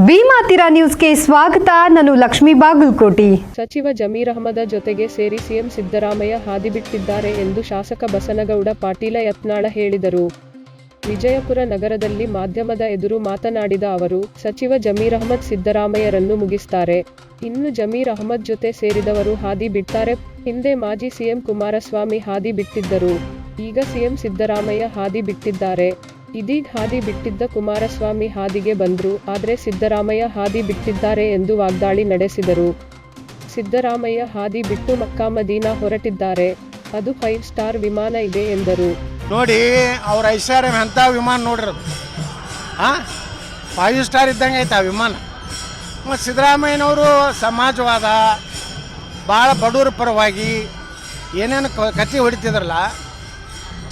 ಭೀಮಾತಿರ ನ್ಯೂಸ್ಗೆ ಸ್ವಾಗತ. ನಾನು ಲಕ್ಷ್ಮೀ ಬಾಗಲಕೋಟಿ. ಸಚಿವ ಜಮೀರ್ ಅಹಮದ ಜೊತೆಗೆ ಸೇರಿ ಸಿಎಂ ಸಿದ್ದರಾಮಯ್ಯ ಹಾದಿ ಬಿಟ್ಟಿದ್ದಾರೆ ಎಂದು ಶಾಸಕ ಬಸನಗೌಡ ಪಾಟೀಲ ಯತ್ನಾಳ ಹೇಳಿದರು. ವಿಜಯಪುರ ನಗರದಲ್ಲಿ ಮಾಧ್ಯಮದ ಎದುರು ಮಾತನಾಡಿದ ಅವರು, ಸಚಿವ ಜಮೀರ್ ಅಹಮದ್ ಸಿದ್ದರಾಮಯ್ಯರನ್ನು ಮುಗಿಸ್ತಾರೆ. ಇನ್ನು ಜಮೀರ್ ಅಹಮದ್ ಜೊತೆ ಸೇರಿದವರು ಹಾದಿ ಬಿಡ್ತಾರೆ. ಹಿಂದೆ ಮಾಜಿ ಸಿಎಂ ಕುಮಾರಸ್ವಾಮಿ ಹಾದಿ ಬಿಟ್ಟಿದ್ದರು. ಈಗ ಸಿಎಂ ಸಿದ್ದರಾಮಯ್ಯ ಹಾದಿ ಬಿಟ್ಟಿದ್ದಾರೆ. ಇದೀಗ ಹಾದಿ ಬಿಟ್ಟಿದ್ದ ಕುಮಾರಸ್ವಾಮಿ ಹಾದಿಗೆ ಬಂದ್ರು, ಆದರೆ ಸಿದ್ದರಾಮಯ್ಯ ಹಾದಿ ಬಿಟ್ಟಿದ್ದಾರೆ ಎಂದು ವಾಗ್ದಾಳಿ ನಡೆಸಿದರು. ಸಿದ್ದರಾಮಯ್ಯ ಹಾದಿ ಬಿಟ್ಟು ಮಕ್ಕಾ ಮದೀನಾ ಹೊರಟಿದ್ದಾರೆ. ಅದು 5 ಸ್ಟಾರ್ ವಿಮಾನ ಇದೆ ಎಂದರು. ನೋಡಿ, ಅವ್ರ ಐಶ್ವರ್ಯ ಎಂಥ ವಿಮಾನ ನೋಡಿರೋದು, 5 ಸ್ಟಾರ್ ಇದ್ದಂಗೆ ಐತೆ ಆ ವಿಮಾನ. ಮತ್ತು ಸಿದ್ದರಾಮಯ್ಯನವರು ಸಮಾಜವಾದ ಭಾಳ ಬಡವರ ಪರವಾಗಿ ಏನೇನು ಕತ್ತಿ ಹೊಡಿತಿದ್ರಲ್ಲ,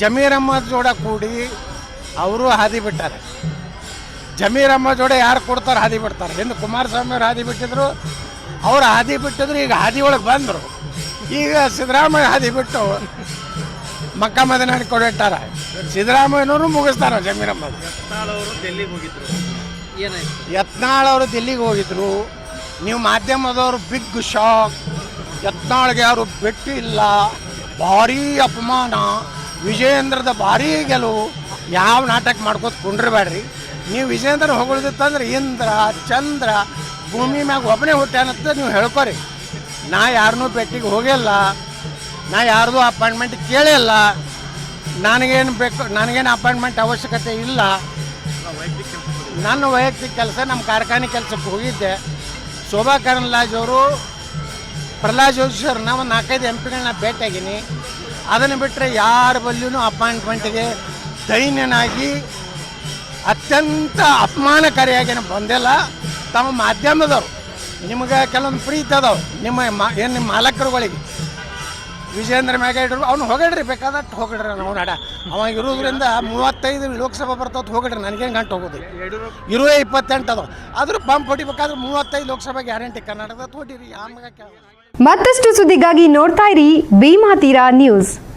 ಜಮೀರ್ ಅಹಮದ್ ಜೋಡ ಕೂಡಿ ಅವರು ಹಾದಿ ಬಿಟ್ಟಾರೆ. ಜಮೀರ್ ಅಹಮದ್ ಜೋಡ ಯಾರು ಕೊಡ್ತಾರೆ ಹಾದಿ ಬಿಡ್ತಾರೆ. ಹಿಂದೆ ಕುಮಾರಸ್ವಾಮಿ ಅವ್ರು ಹಾದಿ ಬಿಟ್ಟಿದ್ರು, ಅವ್ರು ಹಾದಿ ಬಿಟ್ಟಿದ್ರು, ಈಗ ಹಾದಿ ಒಳಗೆ ಬಂದರು. ಈಗ ಸಿದ್ದರಾಮಯ್ಯ ಹಾದಿ ಬಿಟ್ಟು ಮಕ್ಕಾ ಮದೀನಾ ಕೊಡಿಟ್ಟಾರ. ಸಿದ್ದರಾಮಯ್ಯನವರು ಮುಗಿಸ್ತಾರೆ. ಜಮೀರ್ ಅಹಮದ್ ಯತ್ನಾಳ್ ಅವರು ದಿಲ್ಲಿಗೆ ಹೋಗಿದ್ರು. ನೀವು ಮಾಧ್ಯಮದವರು ಬಿಗ್ ಶಾಕ್. ಯತ್ನಾಳ್ಗೆ ಯಾರು ಭೇಟಿ ಇಲ್ಲ, ಭಾರೀ ಅಪಮಾನ, ವಿಜಯೇಂದ್ರದ ಭಾರೀ ಗೆಲುವು. ಯಾವ ನಾಟಕ ಮಾಡ್ಕೋತ ಕುಂಡ್ರಬೇಡ್ರಿ. ನೀವು ವಿಜಯೇಂದ್ರ ಹೊಗಳಿತ್ತಂದ್ರೆ ಇಂದ್ರ ಚಂದ್ರ ಭೂಮಿ ಮ್ಯಾಗ ಒಬ್ಬನೇ ಹುಟ್ಟ್ಯಾನಂತ ನೀವು ಹೇಳ್ಕೊರಿ. ನಾ ಯಾರನ್ನೂ ಭೇಟಿಗೆ ಹೋಗಿಲ್ಲ, ನಾ ಯಾರ್ದು ಅಪಾಯಿಂಟ್ಮೆಂಟ್ ಕೇಳಿಲ್ಲ. ನನಗೇನು ಬೇಕು, ನನಗೇನು ಅಪಾಯಿಂಟ್ಮೆಂಟ್ ಅವಶ್ಯಕತೆ ಇಲ್ಲ. ನನ್ನ ವೈಯಕ್ತಿಕ ಕೆಲಸ, ನಮ್ಮ ಕಾರ್ಖಾನೆ ಕೆಲಸಕ್ಕೆ ಹೋಗಿದ್ದೆ. ಶೋಭಾ ಕರಂದ್ಲಾಜೆ ಅವರು, ಪ್ರಹ್ಲಾದ್ ಜೋಶಿ ಅವ್ರನ್ನ ಒಂದು 4-5 MP ಭೇಟಿಯಾಗೀನಿ. ಅದನ್ನು ಬಿಟ್ಟರೆ ಯಾರ ಬಲ್ಲಿಯೂ ಅಪಾಯಿಂಟ್ಮೆಂಟಿಗೆ ದೈನ್ಯನಾಗಿ ಅತ್ಯಂತ ಅಪಮಾನಕಾರಿಯಾಗೇನು ಬಂದಿಲ್ಲ. ತಮ್ಮ ಮಾಧ್ಯಮದವರು ನಿಮಗೆ ಕೆಲವೊಂದು ಪ್ರೀತಿ ಅದಾವೆ, ನಿಮ್ಮ ಮಾಲಕರುಗಳಿಗೆ. ವಿಜಯೇಂದ್ರ ಮ್ಯಾಗ ಇಡ್ರು, ಅವ್ನು ಹೋಗಿಡ್ರಿ, ಬೇಕಾದಟ್ಟು ಹೋಗಿಡ್ರಿ. ನಾವು ಅವ ಇರೋದ್ರಿಂದ 35 ಲೋಕಸಭಾ ಬರ್ತವ್ರು ಹೋಗಿಡ್ರಿ. ನನಗೇನು ಗಂಟು ಹೋಗೋದು, 28 ಅದಾವೆ. ಆದರೂ ಪಂಪ್ ಹೊಡಿಬೇಕಾದ್ರೆ 35 ಲೋಕಸಭಾ ಗ್ಯಾರಂಟಿ ಕರ್ನಾಟಕದ ಹೊಡಿರಿ. ಆಮೇಲೆ ಮತ್ತಷ್ಟು ಸುದ್ದಿಗಾಗಿ ನೋಡ್ತಾ ಇರಿ ಭೀಮಾತಿರ ನ್ಯೂಸ್.